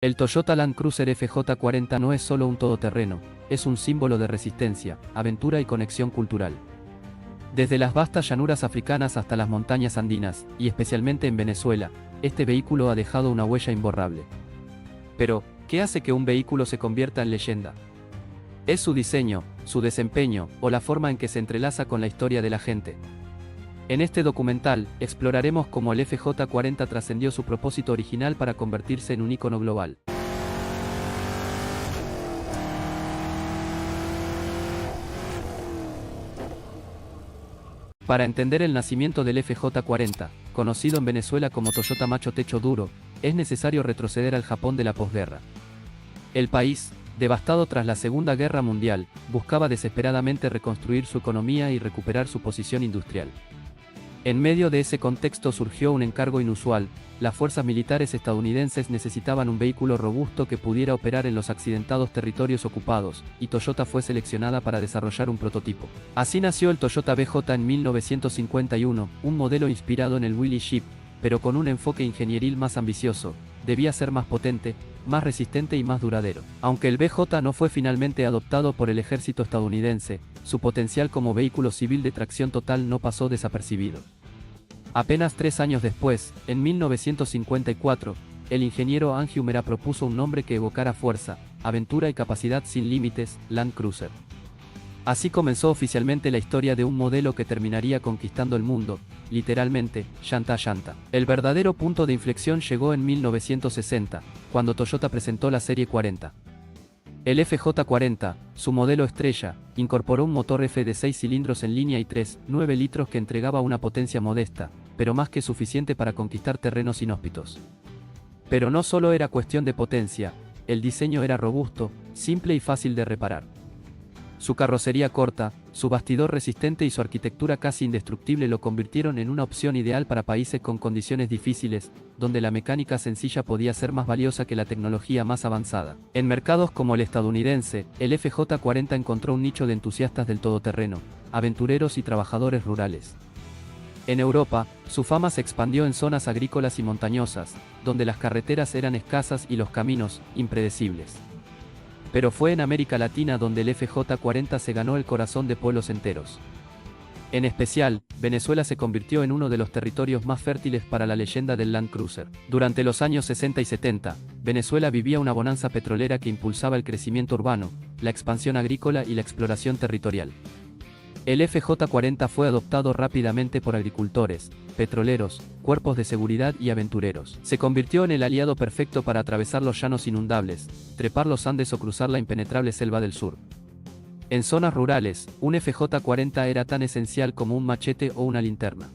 El Toyota Land Cruiser FJ40 no es solo un todoterreno, es un símbolo de resistencia, aventura y conexión cultural. Desde las vastas llanuras africanas hasta las montañas andinas, y especialmente en Venezuela, este vehículo ha dejado una huella imborrable. Pero, ¿qué hace que un vehículo se convierta en leyenda? ¿Es su diseño, su desempeño, o la forma en que se entrelaza con la historia de la gente? En este documental, exploraremos cómo el FJ40 trascendió su propósito original para convertirse en un ícono global. Para entender el nacimiento del FJ40, conocido en Venezuela como Toyota Macho Techo Duro, es necesario retroceder al Japón de la posguerra. El país, devastado tras la Segunda Guerra Mundial, buscaba desesperadamente reconstruir su economía y recuperar su posición industrial. En medio de ese contexto surgió un encargo inusual: las fuerzas militares estadounidenses necesitaban un vehículo robusto que pudiera operar en los accidentados territorios ocupados, y Toyota fue seleccionada para desarrollar un prototipo. Así nació el Toyota BJ en 1951, un modelo inspirado en el Willys Jeep, pero con un enfoque ingenieril más ambicioso. Debía ser más potente, más resistente y más duradero. Aunque el BJ no fue finalmente adoptado por el ejército estadounidense, su potencial como vehículo civil de tracción total no pasó desapercibido. Apenas 3 años después, en 1954, el ingeniero Angie Umera propuso un nombre que evocara fuerza, aventura y capacidad sin límites: Land Cruiser. Así comenzó oficialmente la historia de un modelo que terminaría conquistando el mundo, literalmente, llanta a llanta. El verdadero punto de inflexión llegó en 1960, cuando Toyota presentó la Serie 40. El FJ40, su modelo estrella, incorporó un motor F de 6 cilindros en línea y 3,9 litros que entregaba una potencia modesta, pero más que suficiente para conquistar terrenos inhóspitos. Pero no solo era cuestión de potencia, el diseño era robusto, simple y fácil de reparar. Su carrocería corta, su bastidor resistente y su arquitectura casi indestructible lo convirtieron en una opción ideal para países con condiciones difíciles, donde la mecánica sencilla podía ser más valiosa que la tecnología más avanzada. En mercados como el estadounidense, el FJ40 encontró un nicho de entusiastas del todoterreno, aventureros y trabajadores rurales. En Europa, su fama se expandió en zonas agrícolas y montañosas, donde las carreteras eran escasas y los caminos, impredecibles. Pero fue en América Latina donde el FJ40 se ganó el corazón de pueblos enteros. En especial, Venezuela se convirtió en uno de los territorios más fértiles para la leyenda del Land Cruiser. Durante los años 60 y 70, Venezuela vivía una bonanza petrolera que impulsaba el crecimiento urbano, la expansión agrícola y la exploración territorial. El FJ40 fue adoptado rápidamente por agricultores, petroleros, cuerpos de seguridad y aventureros. Se convirtió en el aliado perfecto para atravesar los llanos inundables, trepar los Andes o cruzar la impenetrable selva del sur. En zonas rurales, un FJ40 era tan esencial como un machete o una linterna.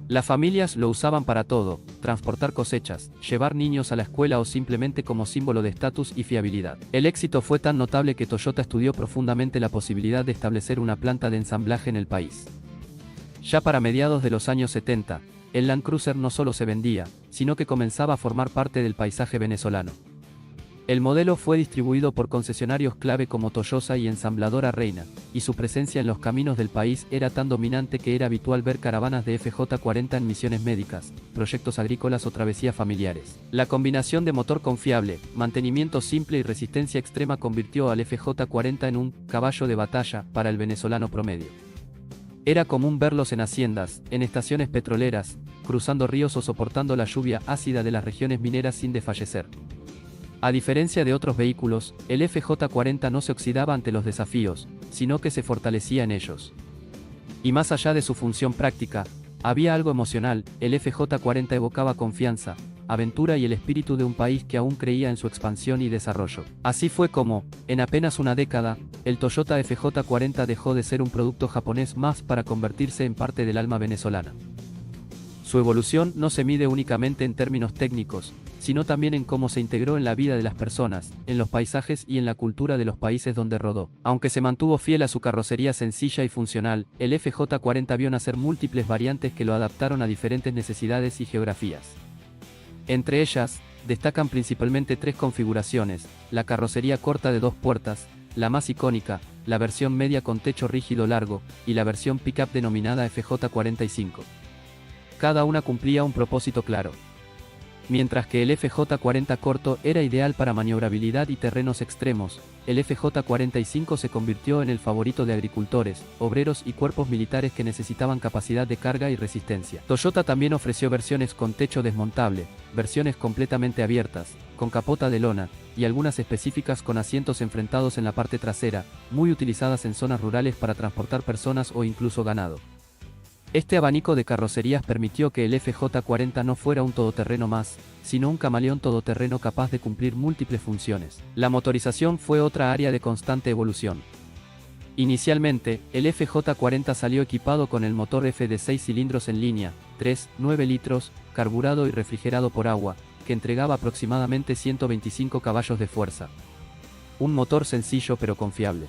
Las familias lo usaban para todo: transportar cosechas, llevar niños a la escuela o simplemente como símbolo de estatus y fiabilidad. El éxito fue tan notable que Toyota estudió profundamente la posibilidad de establecer una planta de ensamblaje en el país. Ya para mediados de los años 70, el Land Cruiser no solo se vendía, sino que comenzaba a formar parte del paisaje venezolano. El modelo fue distribuido por concesionarios clave como Toyosa y Ensambladora Reina, y su presencia en los caminos del país era tan dominante que era habitual ver caravanas de FJ40 en misiones médicas, proyectos agrícolas o travesías familiares. La combinación de motor confiable, mantenimiento simple y resistencia extrema convirtió al FJ40 en un caballo de batalla para el venezolano promedio. Era común verlos en haciendas, en estaciones petroleras, cruzando ríos o soportando la lluvia ácida de las regiones mineras sin desfallecer. A diferencia de otros vehículos, el FJ40 no se oxidaba ante los desafíos, sino que se fortalecía en ellos. Y más allá de su función práctica, había algo emocional: el FJ40 evocaba confianza, aventura y el espíritu de un país que aún creía en su expansión y desarrollo. Así fue como, en apenas una década, el Toyota FJ40 dejó de ser un producto japonés más para convertirse en parte del alma venezolana. Su evolución no se mide únicamente en términos técnicos, sino también en cómo se integró en la vida de las personas, en los paisajes y en la cultura de los países donde rodó. Aunque se mantuvo fiel a su carrocería sencilla y funcional, el FJ40 vio nacer múltiples variantes que lo adaptaron a diferentes necesidades y geografías. Entre ellas, destacan principalmente 3 configuraciones: la carrocería corta de 2 puertas, la más icónica, la versión media con techo rígido largo, y la versión pickup denominada FJ45. Cada una cumplía un propósito claro. Mientras que el FJ40 corto era ideal para maniobrabilidad y terrenos extremos, el FJ45 se convirtió en el favorito de agricultores, obreros y cuerpos militares que necesitaban capacidad de carga y resistencia. Toyota también ofreció versiones con techo desmontable, versiones completamente abiertas, con capota de lona, y algunas específicas con asientos enfrentados en la parte trasera, muy utilizadas en zonas rurales para transportar personas o incluso ganado. Este abanico de carrocerías permitió que el FJ40 no fuera un todoterreno más, sino un camaleón todoterreno capaz de cumplir múltiples funciones. La motorización fue otra área de constante evolución. Inicialmente, el FJ40 salió equipado con el motor F de 6 cilindros en línea, 3,9 litros, carburado y refrigerado por agua, que entregaba aproximadamente 125 caballos de fuerza. Un motor sencillo pero confiable.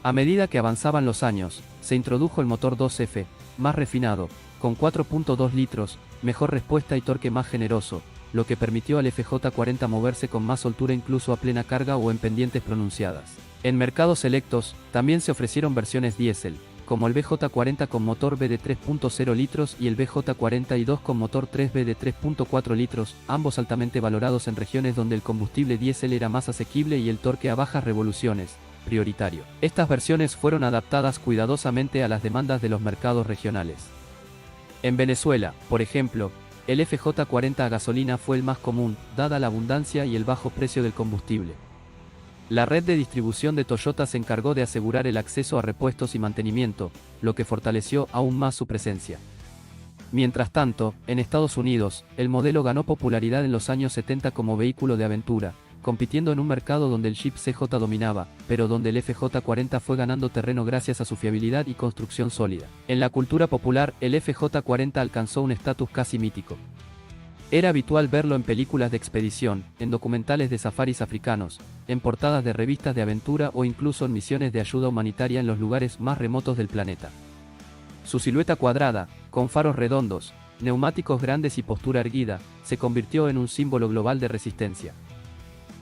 A medida que avanzaban los años, se introdujo el motor 2F, más refinado, con 4,2 litros, mejor respuesta y torque más generoso, lo que permitió al FJ40 moverse con más soltura incluso a plena carga o en pendientes pronunciadas. En mercados selectos, también se ofrecieron versiones diésel, como el BJ40 con motor V de 3,0 litros y el BJ42 con motor 3V de 3,4 litros, ambos altamente valorados en regiones donde el combustible diésel era más asequible y el torque a bajas revoluciones prioritario. Estas versiones fueron adaptadas cuidadosamente a las demandas de los mercados regionales. En Venezuela, por ejemplo, el FJ40 a gasolina fue el más común, dada la abundancia y el bajo precio del combustible. La red de distribución de Toyota se encargó de asegurar el acceso a repuestos y mantenimiento, lo que fortaleció aún más su presencia. Mientras tanto, en Estados Unidos, el modelo ganó popularidad en los años 70 como vehículo de aventura, compitiendo en un mercado donde el Jeep CJ dominaba, pero donde el FJ40 fue ganando terreno gracias a su fiabilidad y construcción sólida. En la cultura popular, el FJ40 alcanzó un estatus casi mítico. Era habitual verlo en películas de expedición, en documentales de safaris africanos, en portadas de revistas de aventura o incluso en misiones de ayuda humanitaria en los lugares más remotos del planeta. Su silueta cuadrada, con faros redondos, neumáticos grandes y postura erguida, se convirtió en un símbolo global de resistencia.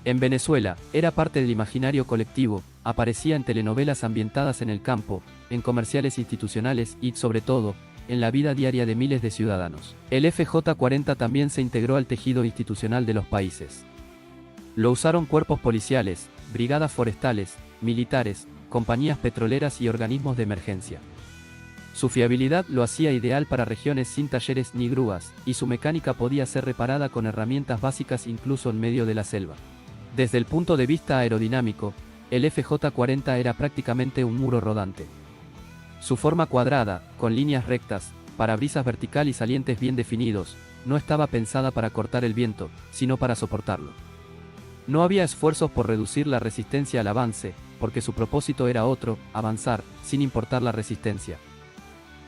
En Venezuela, era parte del imaginario colectivo, aparecía en telenovelas ambientadas en el campo, en comerciales institucionales y, sobre todo, en la vida diaria de miles de ciudadanos. El FJ40 también se integró al tejido institucional de los países. Lo usaron cuerpos policiales, brigadas forestales, militares, compañías petroleras y organismos de emergencia. Su fiabilidad lo hacía ideal para regiones sin talleres ni grúas, y su mecánica podía ser reparada con herramientas básicas incluso en medio de la selva. Desde el punto de vista aerodinámico, el FJ40 era prácticamente un muro rodante. Su forma cuadrada, con líneas rectas, parabrisas vertical y salientes bien definidos, no estaba pensada para cortar el viento, sino para soportarlo. No había esfuerzos por reducir la resistencia al avance, porque su propósito era otro, avanzar, sin importar la resistencia.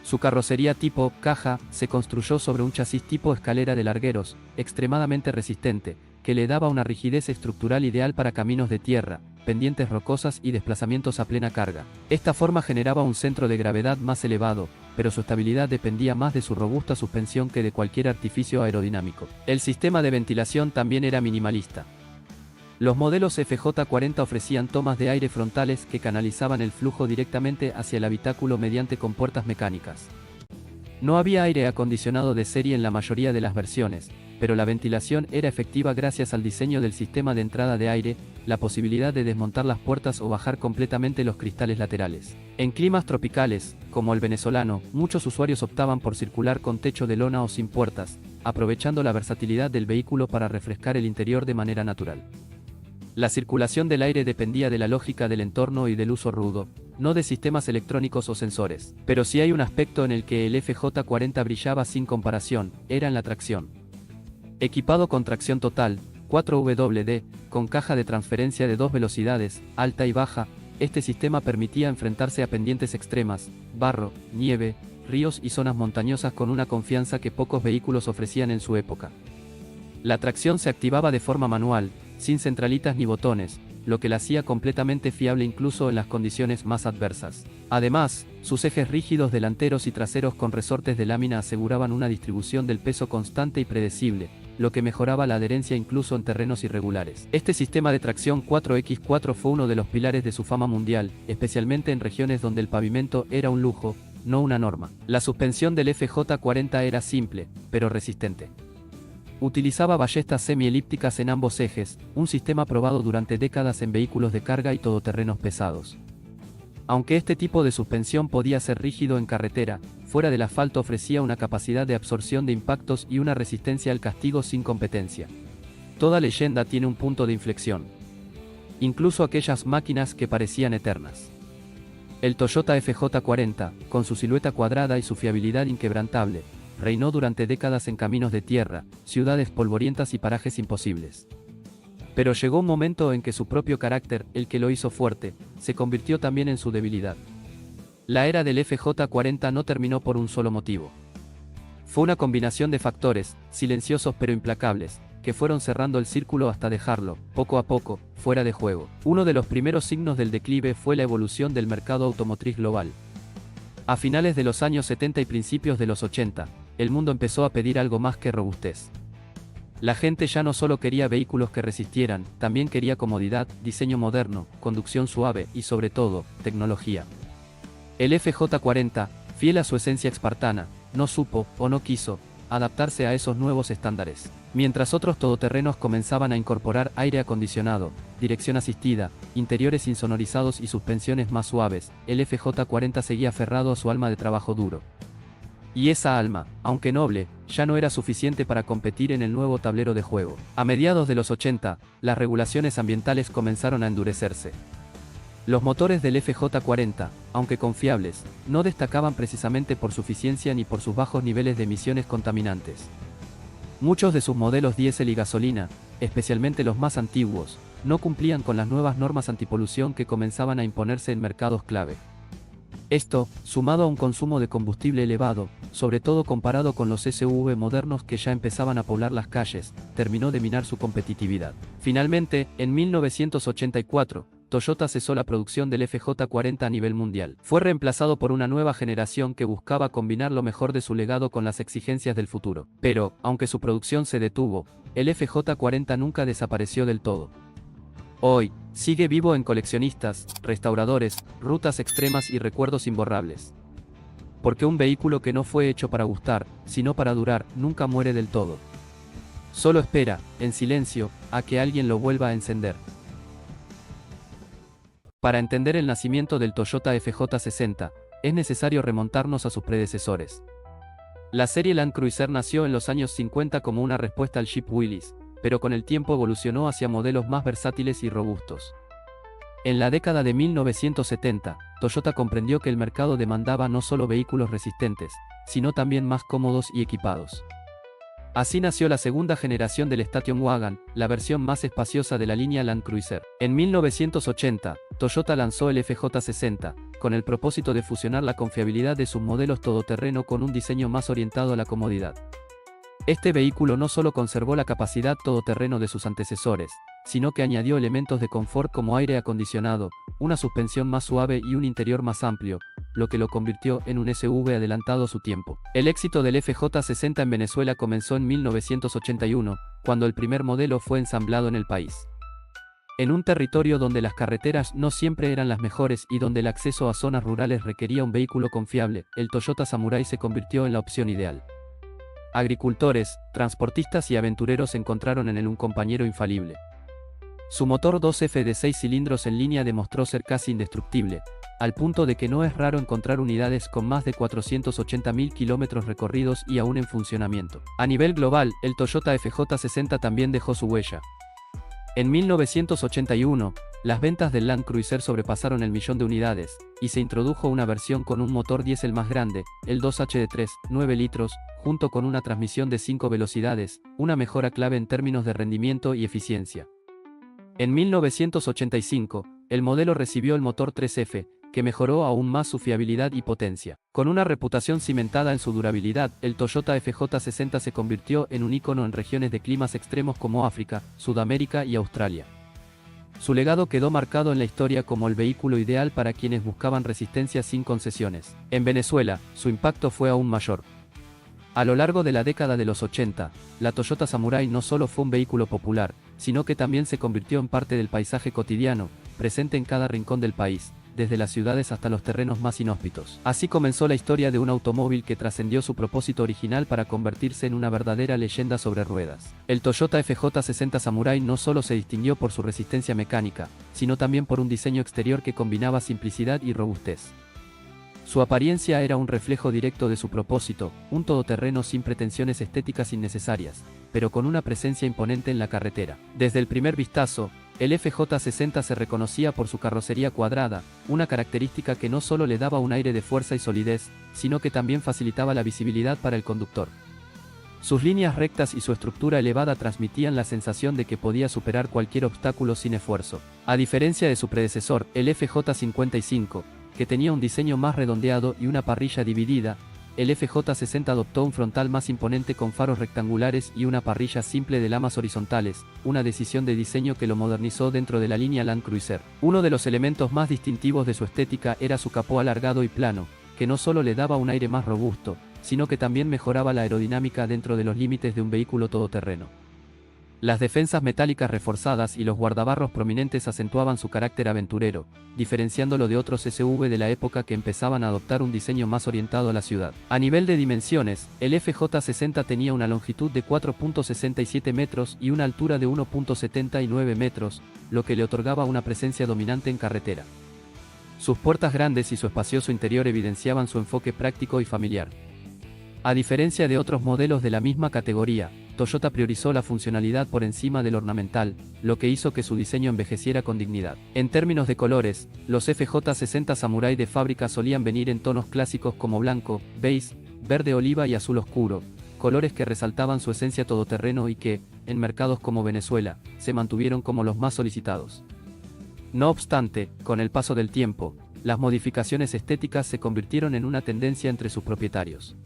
Su carrocería tipo caja se construyó sobre un chasis tipo escalera de largueros, extremadamente resistente, que le daba una rigidez estructural ideal para caminos de tierra, pendientes rocosas y desplazamientos a plena carga. Esta forma generaba un centro de gravedad más elevado, pero su estabilidad dependía más de su robusta suspensión que de cualquier artificio aerodinámico. El sistema de ventilación también era minimalista. Los modelos FJ40 ofrecían tomas de aire frontales que canalizaban el flujo directamente hacia el habitáculo mediante compuertas mecánicas. No había aire acondicionado de serie en la mayoría de las versiones, pero la ventilación era efectiva gracias al diseño del sistema de entrada de aire, la posibilidad de desmontar las puertas o bajar completamente los cristales laterales. En climas tropicales, como el venezolano, muchos usuarios optaban por circular con techo de lona o sin puertas, aprovechando la versatilidad del vehículo para refrescar el interior de manera natural. La circulación del aire dependía de la lógica del entorno y del uso rudo, no de sistemas electrónicos o sensores. Pero si hay un aspecto en el que el FJ40 brillaba sin comparación, era en la tracción. Equipado con tracción total, 4WD, con caja de transferencia de 2 velocidades, alta y baja, este sistema permitía enfrentarse a pendientes extremas, barro, nieve, ríos y zonas montañosas con una confianza que pocos vehículos ofrecían en su época. La tracción se activaba de forma manual, sin centralitas ni botones, lo que la hacía completamente fiable incluso en las condiciones más adversas. Además, sus ejes rígidos delanteros y traseros con resortes de lámina aseguraban una distribución del peso constante y predecible, lo que mejoraba la adherencia incluso en terrenos irregulares. Este sistema de tracción 4x4 fue uno de los pilares de su fama mundial, especialmente en regiones donde el pavimento era un lujo, no una norma. La suspensión del FJ40 era simple, pero resistente. Utilizaba ballestas semielípticas en ambos ejes, un sistema probado durante décadas en vehículos de carga y todoterrenos pesados. Aunque este tipo de suspensión podía ser rígido en carretera, fuera del asfalto ofrecía una capacidad de absorción de impactos y una resistencia al castigo sin competencia. Toda leyenda tiene un punto de inflexión. Incluso aquellas máquinas que parecían eternas. El Toyota FJ40, con su silueta cuadrada y su fiabilidad inquebrantable, reinó durante décadas en caminos de tierra, ciudades polvorientas y parajes imposibles. Pero llegó un momento en que su propio carácter, el que lo hizo fuerte, se convirtió también en su debilidad. La era del FJ40 no terminó por un solo motivo. Fue una combinación de factores, silenciosos pero implacables, que fueron cerrando el círculo hasta dejarlo, poco a poco, fuera de juego. Uno de los primeros signos del declive fue la evolución del mercado automotriz global. A finales de los años 70 y principios de los 80, el mundo empezó a pedir algo más que robustez. La gente ya no solo quería vehículos que resistieran, también quería comodidad, diseño moderno, conducción suave y sobre todo, tecnología. El FJ40, fiel a su esencia espartana, no supo, o no quiso, adaptarse a esos nuevos estándares. Mientras otros todoterrenos comenzaban a incorporar aire acondicionado, dirección asistida, interiores insonorizados y suspensiones más suaves, el FJ40 seguía aferrado a su alma de trabajo duro. Y esa alma, aunque noble, ya no era suficiente para competir en el nuevo tablero de juego. A mediados de los 80, las regulaciones ambientales comenzaron a endurecerse. Los motores del FJ40, aunque confiables, no destacaban precisamente por su eficiencia ni por sus bajos niveles de emisiones contaminantes. Muchos de sus modelos diésel y gasolina, especialmente los más antiguos, no cumplían con las nuevas normas antipolución que comenzaban a imponerse en mercados clave. Esto, sumado a un consumo de combustible elevado, sobre todo comparado con los SUV modernos que ya empezaban a poblar las calles, terminó de minar su competitividad. Finalmente, en 1984, Toyota cesó la producción del FJ40 a nivel mundial. Fue reemplazado por una nueva generación que buscaba combinar lo mejor de su legado con las exigencias del futuro. Pero, aunque su producción se detuvo, el FJ40 nunca desapareció del todo. Hoy, sigue vivo en coleccionistas, restauradores, rutas extremas y recuerdos imborrables. Porque un vehículo que no fue hecho para gustar, sino para durar, nunca muere del todo. Solo espera, en silencio, a que alguien lo vuelva a encender. Para entender el nacimiento del Toyota FJ60, es necesario remontarnos a sus predecesores. La serie Land Cruiser nació en los años 50 como una respuesta al Jeep Willys, pero con el tiempo evolucionó hacia modelos más versátiles y robustos. En la década de 1970, Toyota comprendió que el mercado demandaba no solo vehículos resistentes, sino también más cómodos y equipados. Así nació la segunda generación del Station Wagon, la versión más espaciosa de la línea Land Cruiser. En 1980, Toyota lanzó el FJ60, con el propósito de fusionar la confiabilidad de sus modelos todoterreno con un diseño más orientado a la comodidad. Este vehículo no solo conservó la capacidad todoterreno de sus antecesores, sino que añadió elementos de confort como aire acondicionado, una suspensión más suave y un interior más amplio, lo que lo convirtió en un SUV adelantado a su tiempo. El éxito del FJ60 en Venezuela comenzó en 1981, cuando el primer modelo fue ensamblado en el país. En un territorio donde las carreteras no siempre eran las mejores y donde el acceso a zonas rurales requería un vehículo confiable, el Toyota Samurai se convirtió en la opción ideal. Agricultores, transportistas y aventureros encontraron en él un compañero infalible. Su motor 2F de 6 cilindros en línea demostró ser casi indestructible, al punto de que no es raro encontrar unidades con más de 480.000 kilómetros recorridos y aún en funcionamiento. A nivel global, el Toyota FJ60 también dejó su huella. En 1981, las ventas del Land Cruiser sobrepasaron el 1.000.000 de unidades, y se introdujo una versión con un motor diésel más grande, el 2HD3, 9 litros, junto con una transmisión de 5 velocidades, una mejora clave en términos de rendimiento y eficiencia. En 1985, el modelo recibió el motor 3F, que mejoró aún más su fiabilidad y potencia. Con una reputación cimentada en su durabilidad, el Toyota FJ60 se convirtió en un ícono en regiones de climas extremos como África, Sudamérica y Australia. Su legado quedó marcado en la historia como el vehículo ideal para quienes buscaban resistencia sin concesiones. En Venezuela, su impacto fue aún mayor. A lo largo de la década de los 80, la Toyota Samurai no solo fue un vehículo popular, sino que también se convirtió en parte del paisaje cotidiano, presente en cada rincón del país, desde las ciudades hasta los terrenos más inhóspitos. Así comenzó la historia de un automóvil que trascendió su propósito original para convertirse en una verdadera leyenda sobre ruedas. El Toyota FJ60 Samurai no solo se distinguió por su resistencia mecánica, sino también por un diseño exterior que combinaba simplicidad y robustez. Su apariencia era un reflejo directo de su propósito, un todoterreno sin pretensiones estéticas innecesarias, pero con una presencia imponente en la carretera. Desde el primer vistazo, el FJ60 se reconocía por su carrocería cuadrada, una característica que no solo le daba un aire de fuerza y solidez, sino que también facilitaba la visibilidad para el conductor. Sus líneas rectas y su estructura elevada transmitían la sensación de que podía superar cualquier obstáculo sin esfuerzo. A diferencia de su predecesor, el FJ55, que tenía un diseño más redondeado y una parrilla dividida, el FJ60 adoptó un frontal más imponente con faros rectangulares y una parrilla simple de lamas horizontales, una decisión de diseño que lo modernizó dentro de la línea Land Cruiser. Uno de los elementos más distintivos de su estética era su capó alargado y plano, que no solo le daba un aire más robusto, sino que también mejoraba la aerodinámica dentro de los límites de un vehículo todoterreno. Las defensas metálicas reforzadas y los guardabarros prominentes acentuaban su carácter aventurero, diferenciándolo de otros SUV de la época que empezaban a adoptar un diseño más orientado a la ciudad. A nivel de dimensiones, el FJ60 tenía una longitud de 4.67 metros y una altura de 1.79 metros, lo que le otorgaba una presencia dominante en carretera. Sus puertas grandes y su espacioso interior evidenciaban su enfoque práctico y familiar. A diferencia de otros modelos de la misma categoría, Toyota priorizó la funcionalidad por encima del ornamental, lo que hizo que su diseño envejeciera con dignidad. En términos de colores, los FJ60 Samurai de fábrica solían venir en tonos clásicos como blanco, beige, verde oliva y azul oscuro, colores que resaltaban su esencia todoterreno y que, en mercados como Venezuela, se mantuvieron como los más solicitados. No obstante, con el paso del tiempo, las modificaciones estéticas se convirtieron en una tendencia entre sus propietarios.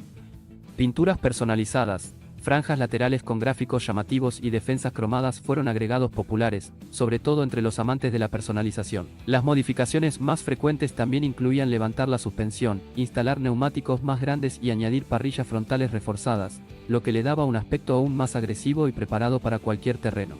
Pinturas personalizadas, franjas laterales con gráficos llamativos y defensas cromadas fueron agregados populares, sobre todo entre los amantes de la personalización. Las modificaciones más frecuentes también incluían levantar la suspensión, instalar neumáticos más grandes y añadir parrillas frontales reforzadas, lo que le daba un aspecto aún más agresivo y preparado para cualquier terreno.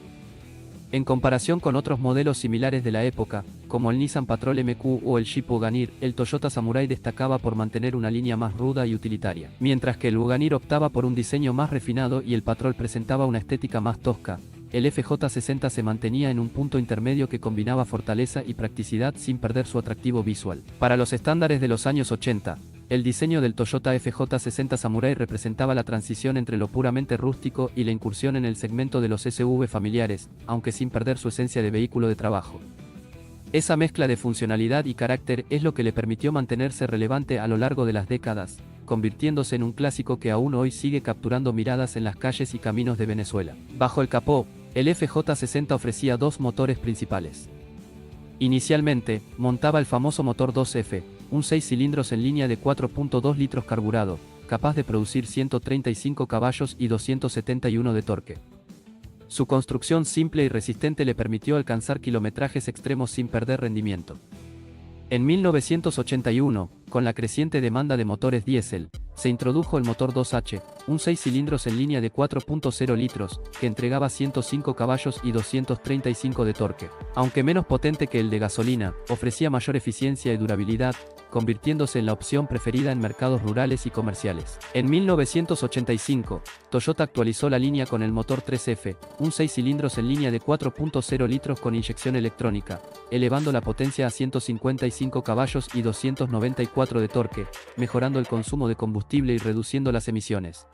En comparación con otros modelos similares de la época, como el Nissan Patrol MQ o el Jeep Wagoneer, el Toyota Samurai destacaba por mantener una línea más ruda y utilitaria. Mientras que el Wagoneer optaba por un diseño más refinado y el Patrol presentaba una estética más tosca, el FJ60 se mantenía en un punto intermedio que combinaba fortaleza y practicidad sin perder su atractivo visual. Para los estándares de los años 80, el diseño del Toyota FJ60 Samurai representaba la transición entre lo puramente rústico y la incursión en el segmento de los SUV familiares, aunque sin perder su esencia de vehículo de trabajo. Esa mezcla de funcionalidad y carácter es lo que le permitió mantenerse relevante a lo largo de las décadas, convirtiéndose en un clásico que aún hoy sigue capturando miradas en las calles y caminos de Venezuela. Bajo el capó, el FJ60 ofrecía dos motores principales. Inicialmente, montaba el famoso motor 2F, un 6 cilindros en línea de 4.2 litros carburado, capaz de producir 135 caballos y 271 de torque. Su construcción simple y resistente le permitió alcanzar kilometrajes extremos sin perder rendimiento. En 1981, con la creciente demanda de motores diésel, se introdujo el motor 2H, un 6 cilindros en línea de 4.0 litros, que entregaba 105 caballos y 235 de torque. Aunque menos potente que el de gasolina, ofrecía mayor eficiencia y durabilidad, convirtiéndose en la opción preferida en mercados rurales y comerciales. En 1985, Toyota actualizó la línea con el motor 3F, un 6 cilindros en línea de 4.0 litros con inyección electrónica, elevando la potencia a 155 caballos y 294 de torque, mejorando el consumo de combustible y reduciendo las emisiones.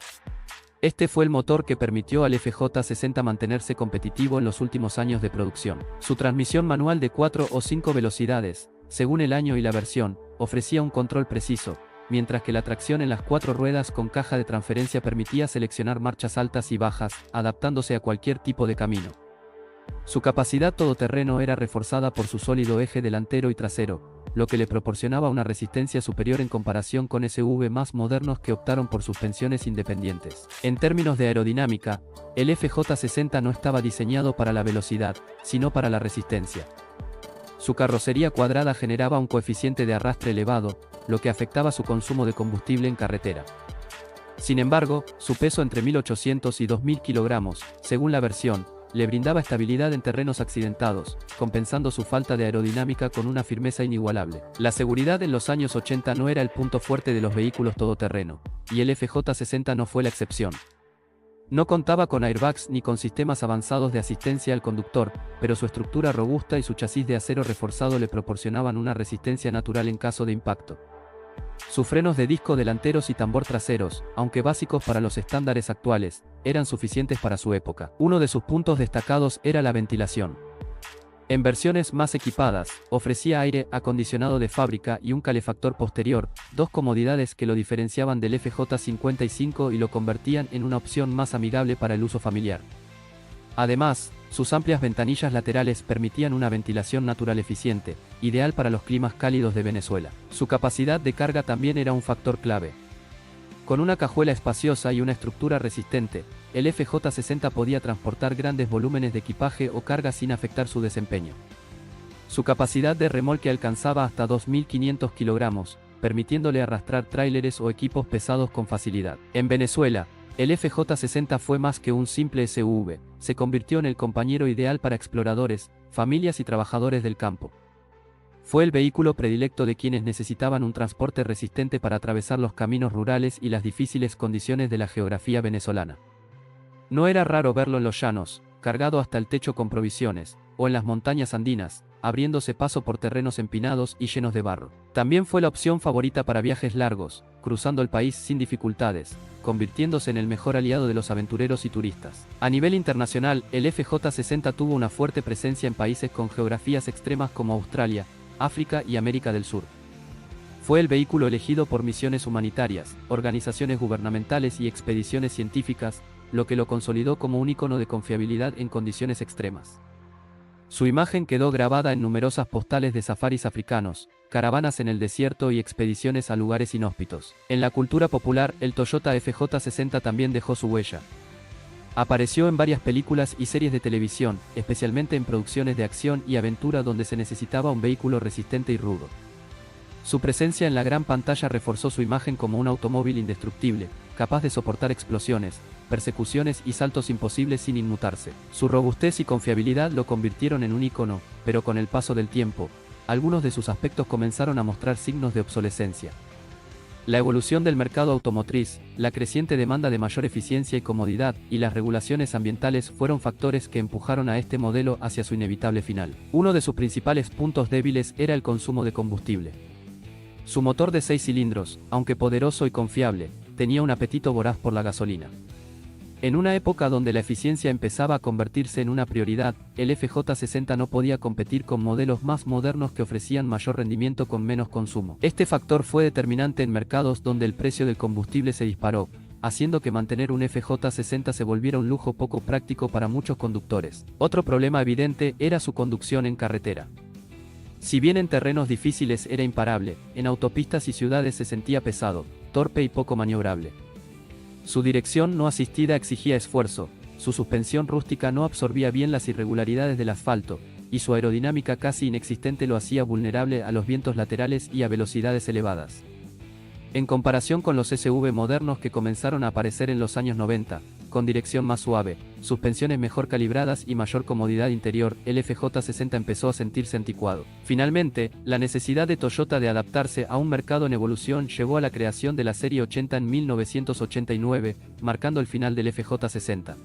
Este fue el motor que permitió al FJ60 mantenerse competitivo en los últimos años de producción. Su transmisión manual de 4 o 5 velocidades, según el año y la versión, ofrecía un control preciso, mientras que la tracción en las 4 ruedas con caja de transferencia permitía seleccionar marchas altas y bajas, adaptándose a cualquier tipo de camino. Su capacidad todoterreno era reforzada por su sólido eje delantero y trasero, lo que le proporcionaba una resistencia superior en comparación con SUV más modernos que optaron por suspensiones independientes. En términos de aerodinámica, el FJ60 no estaba diseñado para la velocidad, sino para la resistencia. Su carrocería cuadrada generaba un coeficiente de arrastre elevado, lo que afectaba su consumo de combustible en carretera. Sin embargo, su peso entre 1800 y 2000 kilogramos, según la versión, le brindaba estabilidad en terrenos accidentados, compensando su falta de aerodinámica con una firmeza inigualable. La seguridad en los años 80 no era el punto fuerte de los vehículos todoterreno, y el FJ60 no fue la excepción. No contaba con airbags ni con sistemas avanzados de asistencia al conductor, pero su estructura robusta y su chasis de acero reforzado le proporcionaban una resistencia natural en caso de impacto. Sus frenos de disco delanteros y tambor traseros, aunque básicos para los estándares actuales, eran suficientes para su época. Uno de sus puntos destacados era la ventilación. En versiones más equipadas, ofrecía aire acondicionado de fábrica y un calefactor posterior, dos comodidades que lo diferenciaban del FJ55 y lo convertían en una opción más amigable para el uso familiar. Además, sus amplias ventanillas laterales permitían una ventilación natural eficiente, ideal para los climas cálidos de Venezuela. Su capacidad de carga también era un factor clave. Con una cajuela espaciosa y una estructura resistente, el FJ60 podía transportar grandes volúmenes de equipaje o carga sin afectar su desempeño. Su capacidad de remolque alcanzaba hasta 2.500 kilogramos, permitiéndole arrastrar tráileres o equipos pesados con facilidad. En Venezuela, el FJ60 fue más que un simple SUV, se convirtió en el compañero ideal para exploradores, familias y trabajadores del campo. Fue el vehículo predilecto de quienes necesitaban un transporte resistente para atravesar los caminos rurales y las difíciles condiciones de la geografía venezolana. No era raro verlo en los llanos, cargado hasta el techo con provisiones, o en las montañas andinas, abriéndose paso por terrenos empinados y llenos de barro. También fue la opción favorita para viajes largos, cruzando el país sin dificultades, convirtiéndose en el mejor aliado de los aventureros y turistas. A nivel internacional, el FJ60 tuvo una fuerte presencia en países con geografías extremas como Australia, África y América del Sur. Fue el vehículo elegido por misiones humanitarias, organizaciones gubernamentales y expediciones científicas, lo que lo consolidó como un icono de confiabilidad en condiciones extremas. Su imagen quedó grabada en numerosas postales de safaris africanos, caravanas en el desierto y expediciones a lugares inhóspitos. En la cultura popular, el Toyota FJ60 también dejó su huella. Apareció en varias películas y series de televisión, especialmente en producciones de acción y aventura donde se necesitaba un vehículo resistente y rudo. Su presencia en la gran pantalla reforzó su imagen como un automóvil indestructible, capaz de soportar explosiones, persecuciones y saltos imposibles sin inmutarse. Su robustez y confiabilidad lo convirtieron en un ícono, pero con el paso del tiempo, algunos de sus aspectos comenzaron a mostrar signos de obsolescencia. La evolución del mercado automotriz, la creciente demanda de mayor eficiencia y comodidad, y las regulaciones ambientales fueron factores que empujaron a este modelo hacia su inevitable final. Uno de sus principales puntos débiles era el consumo de combustible. Su motor de 6 cilindros, aunque poderoso y confiable, tenía un apetito voraz por la gasolina. En una época donde la eficiencia empezaba a convertirse en una prioridad, el FJ60 no podía competir con modelos más modernos que ofrecían mayor rendimiento con menos consumo. Este factor fue determinante en mercados donde el precio del combustible se disparó, haciendo que mantener un FJ60 se volviera un lujo poco práctico para muchos conductores. Otro problema evidente era su conducción en carretera. Si bien en terrenos difíciles era imparable, en autopistas y ciudades se sentía pesado, torpe y poco maniobrable. Su dirección no asistida exigía esfuerzo, su suspensión rústica no absorbía bien las irregularidades del asfalto, y su aerodinámica casi inexistente lo hacía vulnerable a los vientos laterales y a velocidades elevadas. En comparación con los SUV modernos que comenzaron a aparecer en los años 90, con dirección más suave, suspensiones mejor calibradas y mayor comodidad interior, el FJ60 empezó a sentirse anticuado. Finalmente, la necesidad de Toyota de adaptarse a un mercado en evolución llevó a la creación de la serie 80 en 1989, marcando el final del FJ60.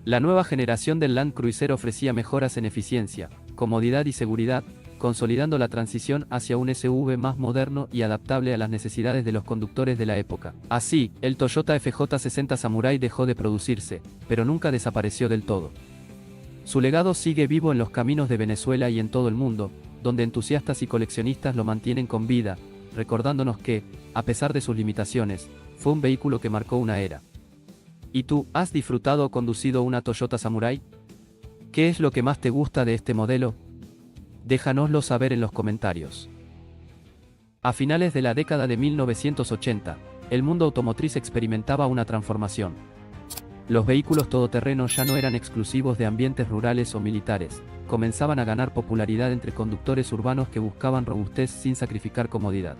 La nueva generación del Land Cruiser ofrecía mejoras en eficiencia, comodidad y seguridad, consolidando la transición hacia un SUV más moderno y adaptable a las necesidades de los conductores de la época. Así, el Toyota FJ60 Samurai dejó de producirse, pero nunca desapareció del todo. Su legado sigue vivo en los caminos de Venezuela y en todo el mundo, donde entusiastas y coleccionistas lo mantienen con vida, recordándonos que, a pesar de sus limitaciones, fue un vehículo que marcó una era. ¿Y tú, has disfrutado o conducido una Toyota Samurai? ¿Qué es lo que más te gusta de este modelo? Déjanoslo saber en los comentarios. A finales de la década de 1980, el mundo automotriz experimentaba una transformación. Los vehículos todoterrenos ya no eran exclusivos de ambientes rurales o militares, comenzaban a ganar popularidad entre conductores urbanos que buscaban robustez sin sacrificar comodidad.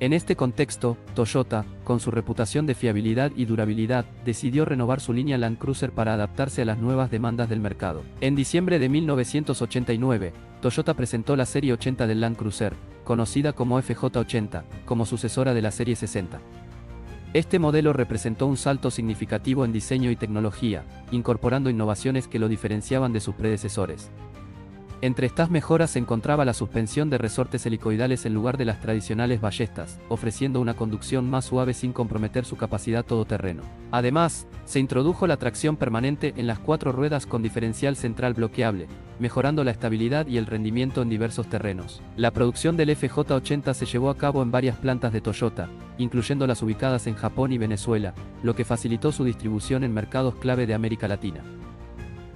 En este contexto, Toyota, con su reputación de fiabilidad y durabilidad, decidió renovar su línea Land Cruiser para adaptarse a las nuevas demandas del mercado. En diciembre de 1989, Toyota presentó la serie 80 del Land Cruiser, conocida como FJ80, como sucesora de la serie 60. Este modelo representó un salto significativo en diseño y tecnología, incorporando innovaciones que lo diferenciaban de sus predecesores. Entre estas mejoras se encontraba la suspensión de resortes helicoidales en lugar de las tradicionales ballestas, ofreciendo una conducción más suave sin comprometer su capacidad todoterreno. Además, se introdujo la tracción permanente en las 4 ruedas con diferencial central bloqueable, mejorando la estabilidad y el rendimiento en diversos terrenos. La producción del FJ80 se llevó a cabo en varias plantas de Toyota, incluyendo las ubicadas en Japón y Venezuela, lo que facilitó su distribución en mercados clave de América Latina.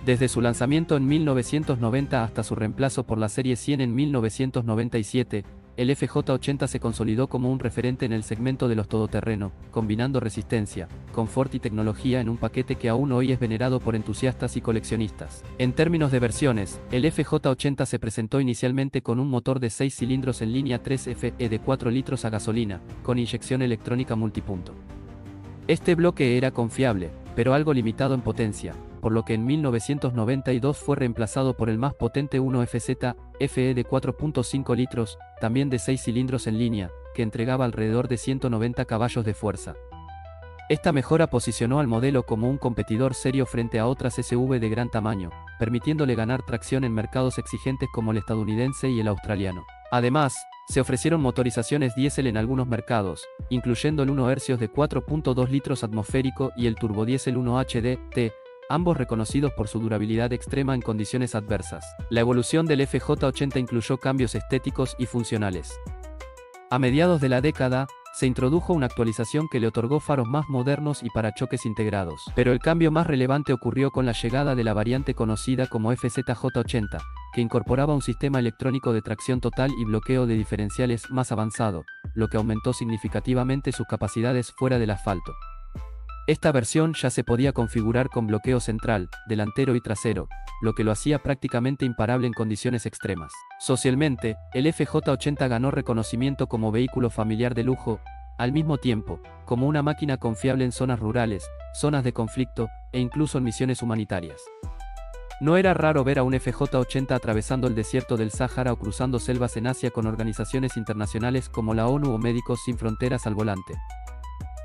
Desde su lanzamiento en 1990 hasta su reemplazo por la serie 100 en 1997, el FJ80 se consolidó como un referente en el segmento de los todoterreno, combinando resistencia, confort y tecnología en un paquete que aún hoy es venerado por entusiastas y coleccionistas. En términos de versiones, el FJ80 se presentó inicialmente con un motor de 6 cilindros en línea 3FE de 4 litros a gasolina, con inyección electrónica multipunto. Este bloque era confiable, pero algo limitado en potencia, por lo que en 1992 fue reemplazado por el más potente 1FZ FE de 4.5 litros, también de 6 cilindros en línea, que entregaba alrededor de 190 caballos de fuerza. Esta mejora posicionó al modelo como un competidor serio frente a otras SUV de gran tamaño, permitiéndole ganar tracción en mercados exigentes como el estadounidense y el australiano. Además, se ofrecieron motorizaciones diésel en algunos mercados, incluyendo el 1 Hz de 4.2 litros atmosférico y el turbodiesel 1HDT, ambos reconocidos por su durabilidad extrema en condiciones adversas. La evolución del FJ80 incluyó cambios estéticos y funcionales. A mediados de la década, se introdujo una actualización que le otorgó faros más modernos y parachoques integrados. Pero el cambio más relevante ocurrió con la llegada de la variante conocida como FZJ80, que incorporaba un sistema electrónico de tracción total y bloqueo de diferenciales más avanzado, lo que aumentó significativamente sus capacidades fuera del asfalto. Esta versión ya se podía configurar con bloqueo central, delantero y trasero, lo que lo hacía prácticamente imparable en condiciones extremas. Socialmente, el FJ80 ganó reconocimiento como vehículo familiar de lujo, al mismo tiempo, como una máquina confiable en zonas rurales, zonas de conflicto, e incluso en misiones humanitarias. No era raro ver a un FJ80 atravesando el desierto del Sáhara o cruzando selvas en Asia con organizaciones internacionales como la ONU o Médicos Sin Fronteras al volante.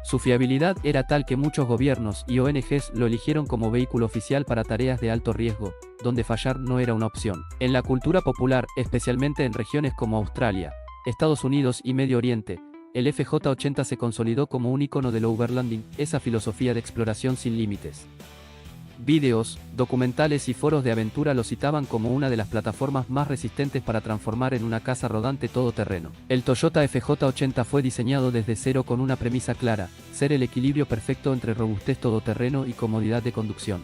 Su fiabilidad era tal que muchos gobiernos y ONGs lo eligieron como vehículo oficial para tareas de alto riesgo, donde fallar no era una opción. En la cultura popular, especialmente en regiones como Australia, Estados Unidos y Medio Oriente, el FJ80 se consolidó como un icono del overlanding, esa filosofía de exploración sin límites. Vídeos, documentales y foros de aventura lo citaban como una de las plataformas más resistentes para transformar en una casa rodante todoterreno. El Toyota FJ80 fue diseñado desde cero con una premisa clara: ser el equilibrio perfecto entre robustez todoterreno y comodidad de conducción.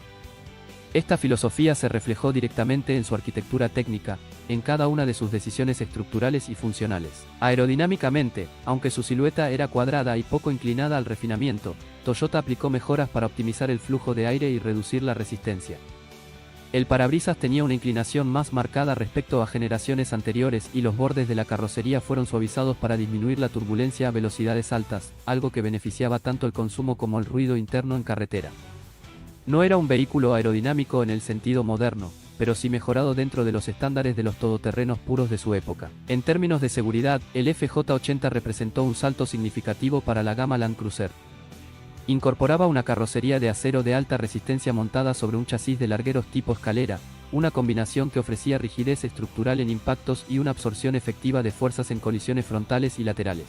Esta filosofía se reflejó directamente en su arquitectura técnica, en cada una de sus decisiones estructurales y funcionales. Aerodinámicamente, aunque su silueta era cuadrada y poco inclinada al refinamiento, Toyota aplicó mejoras para optimizar el flujo de aire y reducir la resistencia. El parabrisas tenía una inclinación más marcada respecto a generaciones anteriores y los bordes de la carrocería fueron suavizados para disminuir la turbulencia a velocidades altas, algo que beneficiaba tanto el consumo como el ruido interno en carretera. No era un vehículo aerodinámico en el sentido moderno, pero sí mejorado dentro de los estándares de los todoterrenos puros de su época. En términos de seguridad, el FJ80 representó un salto significativo para la gama Land Cruiser. Incorporaba una carrocería de acero de alta resistencia montada sobre un chasis de largueros tipo escalera, una combinación que ofrecía rigidez estructural en impactos y una absorción efectiva de fuerzas en colisiones frontales y laterales.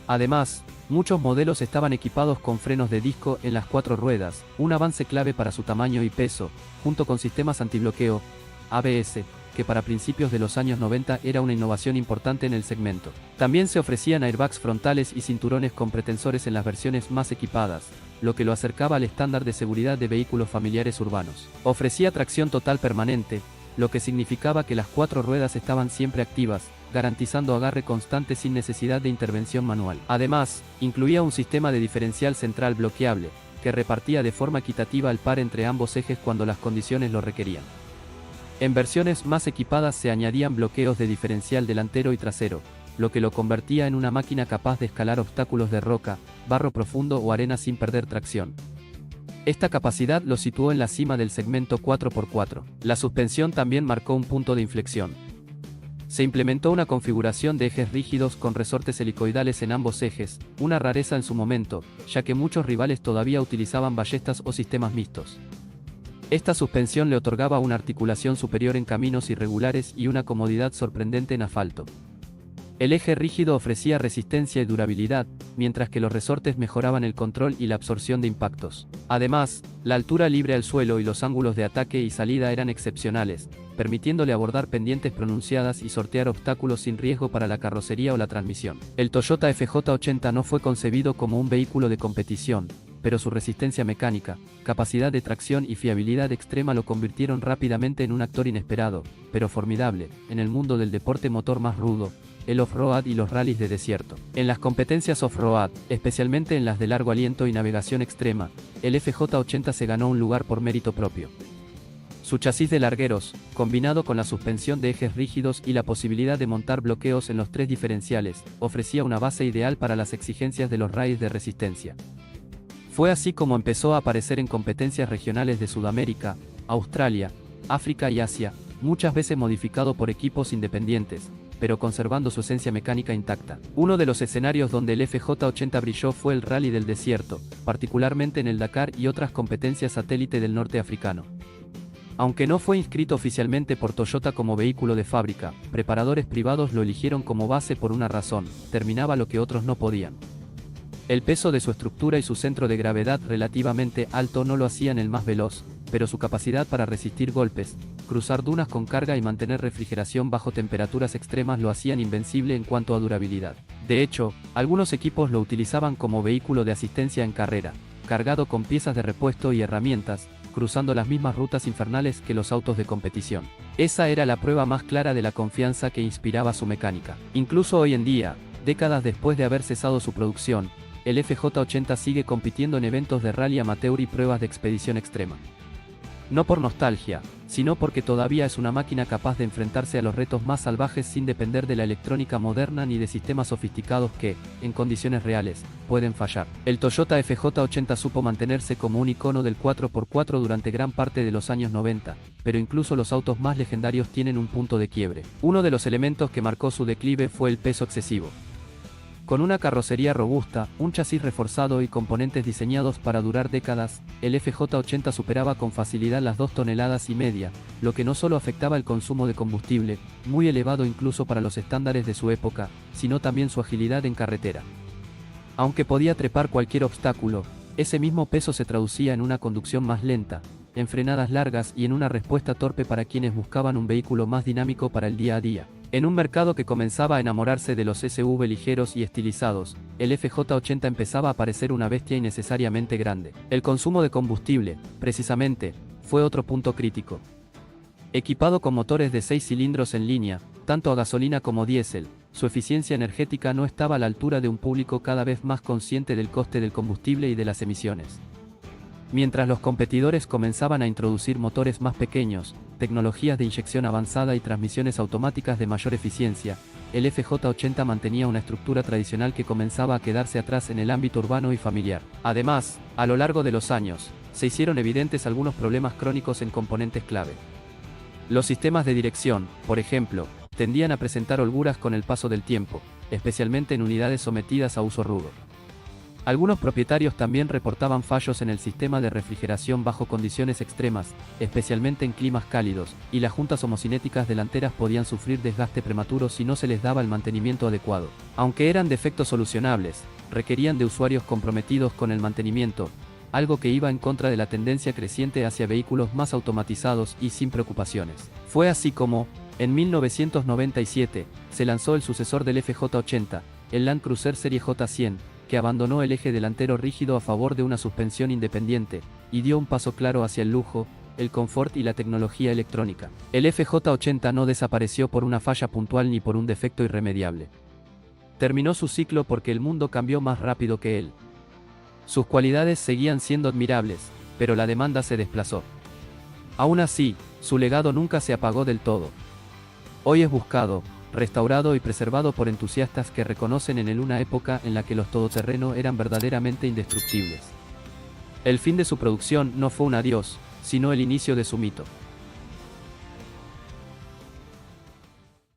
Además, muchos modelos estaban equipados con frenos de disco en las 4 ruedas, un avance clave para su tamaño y peso, junto con sistemas antibloqueo, ABS, que para principios de los años 90 era una innovación importante en el segmento. También se ofrecían airbags frontales y cinturones con pretensores en las versiones más equipadas, lo que lo acercaba al estándar de seguridad de vehículos familiares urbanos. Ofrecía tracción total permanente, lo que significaba que las 4 ruedas estaban siempre activas, garantizando agarre constante sin necesidad de intervención manual. Además, incluía un sistema de diferencial central bloqueable, que repartía de forma equitativa el par entre ambos ejes cuando las condiciones lo requerían. En versiones más equipadas se añadían bloqueos de diferencial delantero y trasero, lo que lo convertía en una máquina capaz de escalar obstáculos de roca, barro profundo o arena sin perder tracción. Esta capacidad lo situó en la cima del segmento 4x4. La suspensión también marcó un punto de inflexión. Se implementó una configuración de ejes rígidos con resortes helicoidales en ambos ejes, una rareza en su momento, ya que muchos rivales todavía utilizaban ballestas o sistemas mixtos. Esta suspensión le otorgaba una articulación superior en caminos irregulares y una comodidad sorprendente en asfalto. El eje rígido ofrecía resistencia y durabilidad, mientras que los resortes mejoraban el control y la absorción de impactos. Además, la altura libre al suelo y los ángulos de ataque y salida eran excepcionales, permitiéndole abordar pendientes pronunciadas y sortear obstáculos sin riesgo para la carrocería o la transmisión. El Toyota FJ80 no fue concebido como un vehículo de competición, pero su resistencia mecánica, capacidad de tracción y fiabilidad extrema lo convirtieron rápidamente en un actor inesperado, pero formidable, en el mundo del deporte motor más rudo, el off-road y los rallies de desierto. En las competencias off-road, especialmente en las de largo aliento y navegación extrema, el FJ80 se ganó un lugar por mérito propio. Su chasis de largueros, combinado con la suspensión de ejes rígidos y la posibilidad de montar bloqueos en los tres diferenciales, ofrecía una base ideal para las exigencias de los rallies de resistencia. Fue así como empezó a aparecer en competencias regionales de Sudamérica, Australia, África y Asia, muchas veces modificado por equipos independientes, pero conservando su esencia mecánica intacta. Uno de los escenarios donde el FJ80 brilló fue el Rally del Desierto, particularmente en el Dakar y otras competencias satélite del norte africano. Aunque no fue inscrito oficialmente por Toyota como vehículo de fábrica, preparadores privados lo eligieron como base por una razón: terminaba lo que otros no podían. El peso de su estructura y su centro de gravedad relativamente alto no lo hacían el más veloz, pero su capacidad para resistir golpes, cruzar dunas con carga y mantener refrigeración bajo temperaturas extremas lo hacían invencible en cuanto a durabilidad. De hecho, algunos equipos lo utilizaban como vehículo de asistencia en carrera, cargado con piezas de repuesto y herramientas, cruzando las mismas rutas infernales que los autos de competición. Esa era la prueba más clara de la confianza que inspiraba su mecánica. Incluso hoy en día, décadas después de haber cesado su producción, el FJ80 sigue compitiendo en eventos de rally amateur y pruebas de expedición extrema. No por nostalgia, sino porque todavía es una máquina capaz de enfrentarse a los retos más salvajes sin depender de la electrónica moderna ni de sistemas sofisticados que, en condiciones reales, pueden fallar. El Toyota FJ80 supo mantenerse como un icono del 4x4 durante gran parte de los años 90, pero incluso los autos más legendarios tienen un punto de quiebre. Uno de los elementos que marcó su declive fue el peso excesivo. Con una carrocería robusta, un chasis reforzado y componentes diseñados para durar décadas, el FJ80 superaba con facilidad las 2,5 toneladas, lo que no solo afectaba el consumo de combustible, muy elevado incluso para los estándares de su época, sino también su agilidad en carretera. Aunque podía trepar cualquier obstáculo, ese mismo peso se traducía en una conducción más lenta, en frenadas largas y en una respuesta torpe para quienes buscaban un vehículo más dinámico para el día a día. En un mercado que comenzaba a enamorarse de los SUV ligeros y estilizados, el FJ80 empezaba a parecer una bestia innecesariamente grande. El consumo de combustible, precisamente, fue otro punto crítico. Equipado con motores de 6 cilindros en línea, tanto a gasolina como diésel, su eficiencia energética no estaba a la altura de un público cada vez más consciente del coste del combustible y de las emisiones. Mientras los competidores comenzaban a introducir motores más pequeños, tecnologías de inyección avanzada y transmisiones automáticas de mayor eficiencia, el FJ80 mantenía una estructura tradicional que comenzaba a quedarse atrás en el ámbito urbano y familiar. Además, a lo largo de los años, se hicieron evidentes algunos problemas crónicos en componentes clave. Los sistemas de dirección, por ejemplo, tendían a presentar holguras con el paso del tiempo, especialmente en unidades sometidas a uso rudo. Algunos propietarios también reportaban fallos en el sistema de refrigeración bajo condiciones extremas, especialmente en climas cálidos, y las juntas homocinéticas delanteras podían sufrir desgaste prematuro si no se les daba el mantenimiento adecuado. Aunque eran defectos solucionables, requerían de usuarios comprometidos con el mantenimiento, algo que iba en contra de la tendencia creciente hacia vehículos más automatizados y sin preocupaciones. Fue así como, en 1997, se lanzó el sucesor del FJ80, el Land Cruiser Serie J100, que abandonó el eje delantero rígido a favor de una suspensión independiente, y dio un paso claro hacia el lujo, el confort y la tecnología electrónica. El FJ80 no desapareció por una falla puntual ni por un defecto irremediable. Terminó su ciclo porque el mundo cambió más rápido que él. Sus cualidades seguían siendo admirables, pero la demanda se desplazó. Aún así, su legado nunca se apagó del todo. Hoy es buscado, restaurado y preservado por entusiastas que reconocen en él una época en la que los todoterreno eran verdaderamente indestructibles. El fin de su producción no fue un adiós, sino el inicio de su mito.